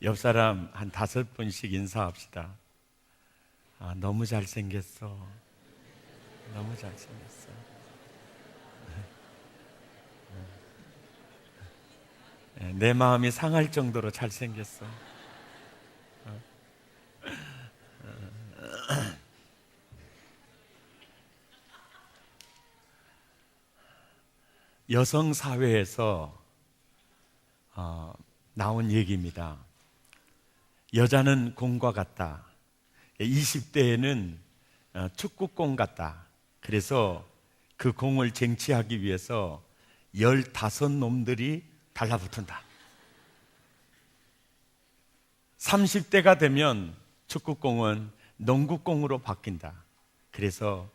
옆 사람 한 5분씩 인사합시다. 너무 잘생겼어. 너무 잘생겼어. 내 마음이 상할 정도로 잘생겼어. 여성 사회에서 나온 얘기입니다. 여자는 공과 같다. 20대에는 축구공 같다. 그래서 그 공을 쟁취하기 위해서 15놈들이 달라붙은다. 30대가 되면 축구공은 농구공으로 바뀐다. 그래서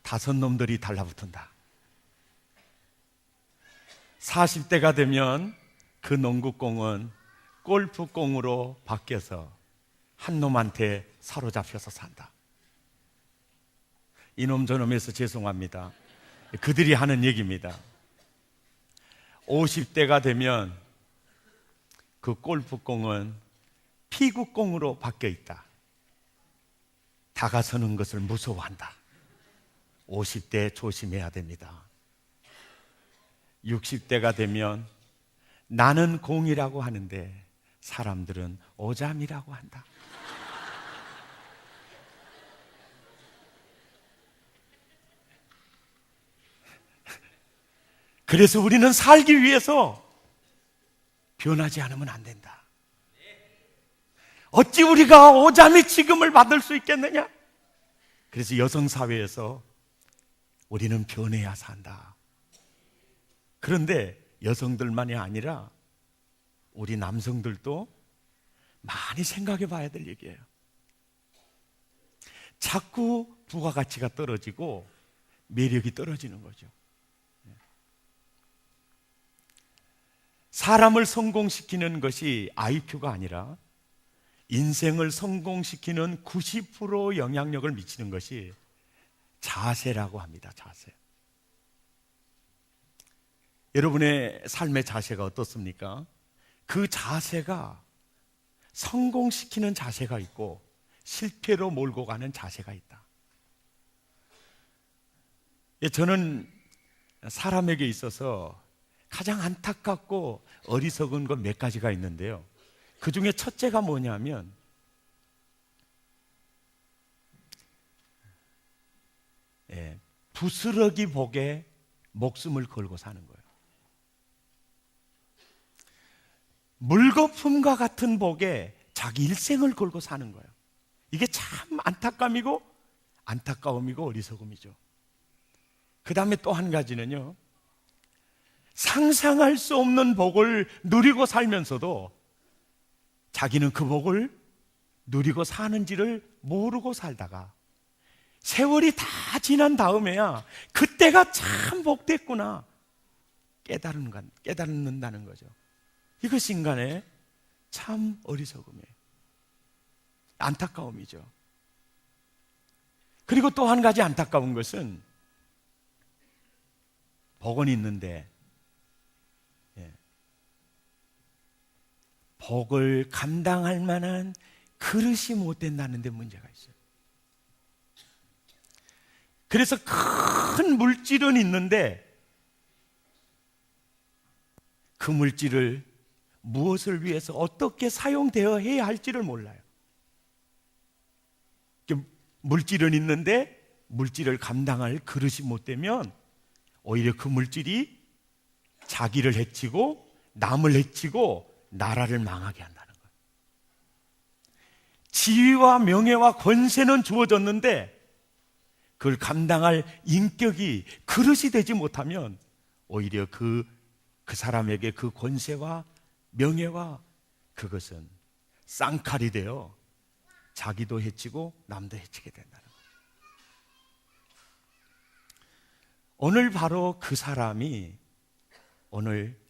5놈들이 달라붙은다. 40대가 되면 그 농구공은 골프공으로 바뀌어서 한 놈한테 사로잡혀서 산다. 이놈 저놈에서 죄송합니다. 그들이 하는 얘기입니다. 50대가 되면 그 골프공은 피구공으로 바뀌어 있다. 다가서는 것을 무서워한다. 50대 조심해야 됩니다. 60대가 되면 나는 공이라고 하는데 사람들은 오잠이라고 한다. 그래서 우리는 살기 위해서 변하지 않으면 안 된다. 어찌 우리가 오잠의 취급을 받을 수 있겠느냐? 그래서 여성사회에서 우리는 변해야 산다. 그런데 여성들만이 아니라 우리 남성들도 많이 생각해 봐야 될 얘기예요. 자꾸 부가가치가 떨어지고 매력이 떨어지는 거죠. 사람을 성공시키는 것이 IQ가 아니라 인생을 성공시키는 90% 영향력을 미치는 것이 자세라고 합니다. 자세. 여러분의 삶의 자세가 어떻습니까? 그 자세가 성공시키는 자세가 있고 실패로 몰고 가는 자세가 있다. 저는 사람에게 있어서 가장 안타깝고 어리석은 것 몇 가지가 있는데요. 그 중에 첫째가 뭐냐면 부스러기 복에 목숨을 걸고 사는 거예요. 물거품과 같은 복에 자기 일생을 걸고 사는 거예요. 이게 참 안타까움이고 어리석음이죠. 그 다음에 또 한 가지는요, 상상할 수 없는 복을 누리고 살면서도 자기는 그 복을 누리고 사는지를 모르고 살다가 세월이 다 지난 다음에야 그때가 참 복됐구나 깨닫는다는 거죠. 이것이 인간의 참 어리석음이에요. 안타까움이죠. 그리고 또 한 가지 안타까운 것은 복은 있는데 복을 감당할 만한 그릇이 못 된다는 데 문제가 있어요. 그래서 큰 물질은 있는데 그 물질을 무엇을 위해서 어떻게 사용되어야 할지를 몰라요. 물질은 있는데 물질을 감당할 그릇이 못 되면 오히려 그 물질이 자기를 해치고 남을 해치고 나라를 망하게 한다는 거예요. 지위와 명예와 권세는 주어졌는데 그걸 감당할 인격이 그릇이 되지 못하면 오히려 그 사람에게 그 권세와 명예와 그것은 쌍칼이 되어 자기도 해치고 남도 해치게 된다는 거예요. 오늘 바로 그 사람이 오늘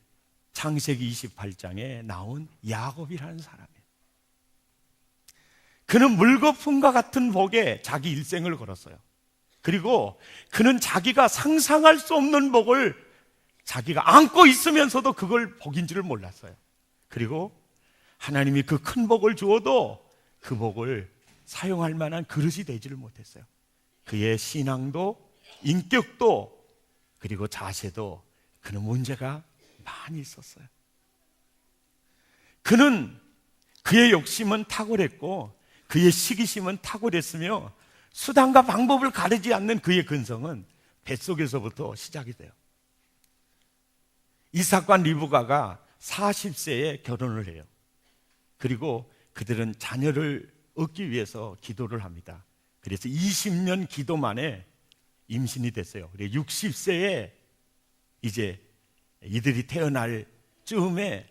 창세기 28장에 나온 야곱이라는 사람이에요. 그는 물거품과 같은 복에 자기 일생을 걸었어요. 그리고 그는 자기가 상상할 수 없는 복을 자기가 안고 있으면서도 그걸 복인 줄을 몰랐어요. 그리고 하나님이 그 큰 복을 주어도 그 복을 사용할 만한 그릇이 되지를 못했어요. 그의 신앙도 인격도 그리고 자세도 그는 문제가 많이 있었어요. 그는 그의 욕심은 탁월했고 그의 시기심은 탁월했으며 수단과 방법을 가리지 않는 그의 근성은 뱃속에서부터 시작이 돼요. 이삭과 리브가가 40세에 결혼을 해요. 그리고 그들은 자녀를 얻기 위해서 기도를 합니다. 그래서 20년 기도 만에 임신이 됐어요. 60세에 이제 이들이 태어날 즈음에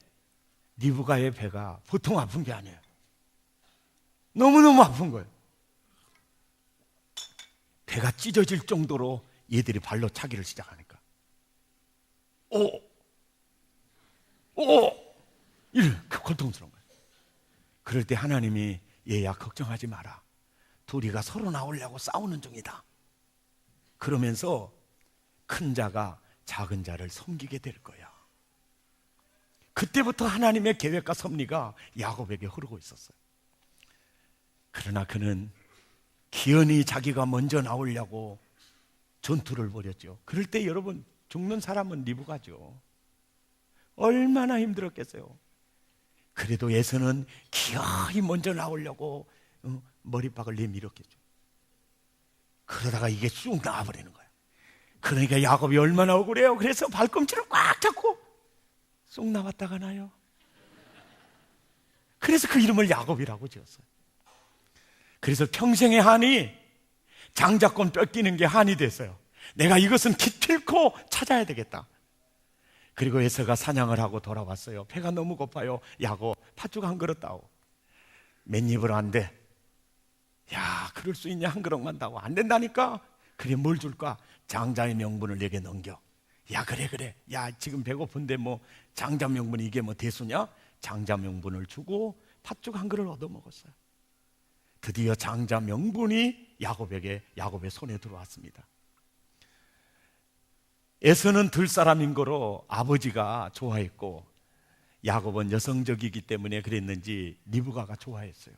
리브가의 배가 보통 아픈 게 아니에요. 너무너무 아픈 거예요. 배가 찢어질 정도로 얘들이 발로 차기를 시작하니까 이렇게 고통스러운 거예요. 그럴 때 하나님이 얘야 걱정하지 마라. 둘이가 서로 나오려고 싸우는 중이다. 그러면서 큰 자가 작은 자를 섬기게 될 거야. 그때부터 하나님의 계획과 섭리가 야곱에게 흐르고 있었어요. 그러나 그는 기어이 자기가 먼저 나오려고 전투를 벌였죠. 그럴 때 여러분 죽는 사람은 리브가죠. 얼마나 힘들었겠어요. 그래도 에서는 기어이 먼저 나오려고 머리박을 내밀었겠죠. 그러다가 이게 쑥 나와버리는 거예요. 그러니까 야곱이 얼마나 억울해요. 그래서 발꿈치를 꽉 잡고 쑥 나왔다가 나요. 그래서 그 이름을 야곱이라고 지었어요. 그래서 평생의 한이 장자권 뺏기는 게 한이 됐어요. 내가 이것은 기필코 찾아야 되겠다. 그리고 에서가 사냥을 하고 돌아왔어요. 배가 너무 고파요. 야곱 팥죽 한 그릇 다오. 맨입으로 안 돼. 야, 그럴 수 있냐? 한 그릇만 다오. 안 된다니까. 그래, 뭘 줄까? 장자의 명분을 내게 넘겨. 야, 그래. 야, 지금 배고픈데 뭐 장자 명분이 이게 뭐 대수냐? 장자 명분을 주고 팥죽 한 그릇 얻어 먹었어요. 드디어 장자 명분이 야곱의 손에 들어왔습니다. 에서는 들사람인 거로 아버지가 좋아했고 야곱은 여성적이기 때문에 그랬는지 리브가가 좋아했어요.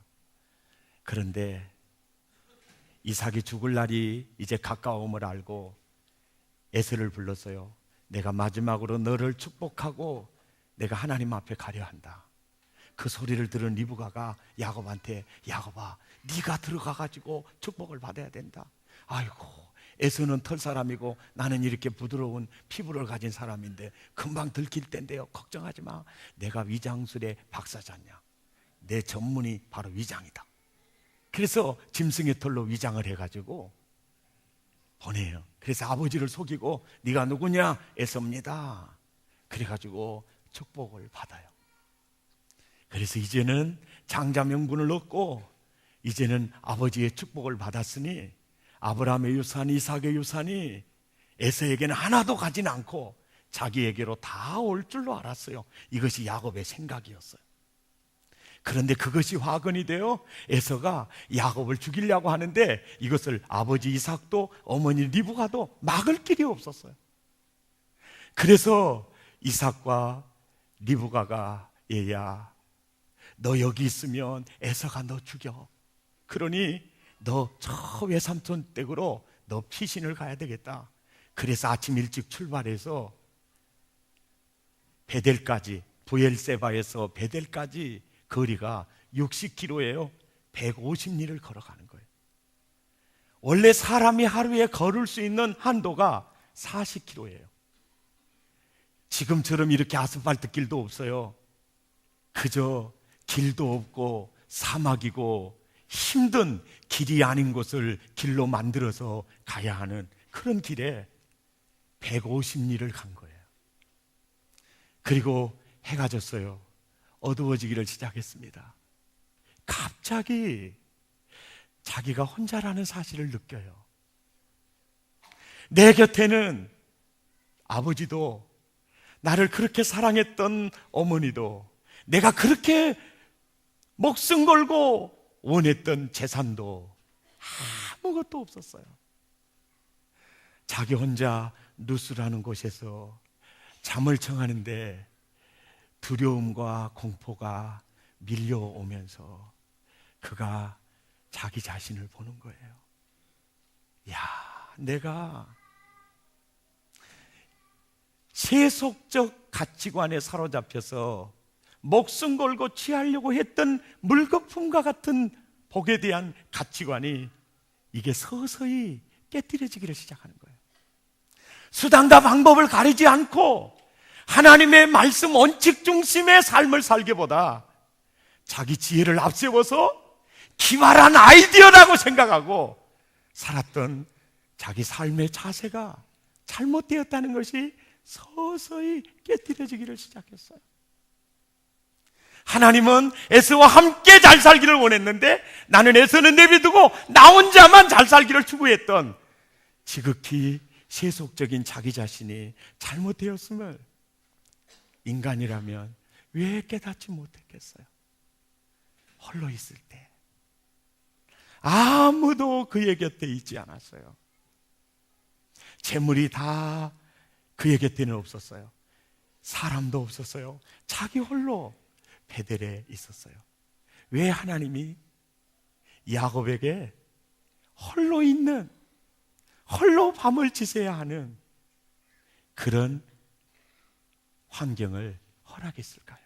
그런데 이삭이 죽을 날이 이제 가까움을 알고 에서를 불렀어요. 내가 마지막으로 너를 축복하고 내가 하나님 앞에 가려 한다. 그 소리를 들은 리브가가 야곱한테 야곱아 네가 들어가가지고 축복을 받아야 된다. 아이고 에서는 털 사람이고 나는 이렇게 부드러운 피부를 가진 사람인데 금방 들킬 텐데요. 걱정하지 마. 내가 위장술의 박사잖냐. 내 전문이 바로 위장이다. 그래서 짐승의 털로 위장을 해가지고 보내요. 그래서 아버지를 속이고 네가 누구냐? 에서입니다. 그래가지고 축복을 받아요. 그래서 이제는 장자 명분을 얻고 이제는 아버지의 축복을 받았으니 아브라함의 유산, 이삭의 유산이 에서에게는 하나도 가진 않고 자기에게로 다 올 줄로 알았어요. 이것이 야곱의 생각이었어요. 그런데 그것이 화근이 되어 에서가 야곱을 죽이려고 하는데 이것을 아버지 이삭도 어머니 리브가도 막을 길이 없었어요. 그래서 이삭과 리브가가 얘야 너 여기 있으면 에서가 너 죽여. 그러니 너 저 외삼촌 댁으로 너 피신을 가야 되겠다. 그래서 아침 일찍 출발해서 베델까지, 부엘세바에서 베델까지 거리가 60km예요. 150리를 걸어가는 거예요. 원래 사람이 하루에 걸을 수 있는 한도가 40km예요. 지금처럼 이렇게 아스팔트 길도 없어요. 그저 길도 없고 사막이고 힘든 길이 아닌 곳을 길로 만들어서 가야 하는 그런 길에 150리를 간 거예요. 그리고 해가 졌어요. 어두워지기를 시작했습니다. 갑자기 자기가 혼자라는 사실을 느껴요. 내 곁에는 아버지도 나를 그렇게 사랑했던 어머니도 내가 그렇게 목숨 걸고 원했던 재산도 아무것도 없었어요. 자기 혼자 누수라는 곳에서 잠을 청하는데 두려움과 공포가 밀려오면서 그가 자기 자신을 보는 거예요. 야, 내가 세속적 가치관에 사로잡혀서 목숨 걸고 취하려고 했던 물거품과 같은 복에 대한 가치관이 이게 서서히 깨뜨려지기를 시작하는 거예요. 수단과 방법을 가리지 않고 하나님의 말씀 원칙 중심의 삶을 살기보다 자기 지혜를 앞세워서 기발한 아이디어라고 생각하고 살았던 자기 삶의 자세가 잘못되었다는 것이 서서히 깨뜨려지기를 시작했어요. 하나님은 에서와 함께 잘 살기를 원했는데 나는 에서는 내비두고 나 혼자만 잘 살기를 추구했던 지극히 세속적인 자기 자신이 잘못되었음을 인간이라면 왜 깨닫지 못했겠어요? 홀로 있을 때 아무도 그의 곁에 있지 않았어요. 재물이 다 그의 곁에는 없었어요. 사람도 없었어요. 자기 홀로 베델에 있었어요. 왜 하나님이 야곱에게 홀로 있는, 홀로 밤을 지새야 하는 그런 환경을 허락했을까요?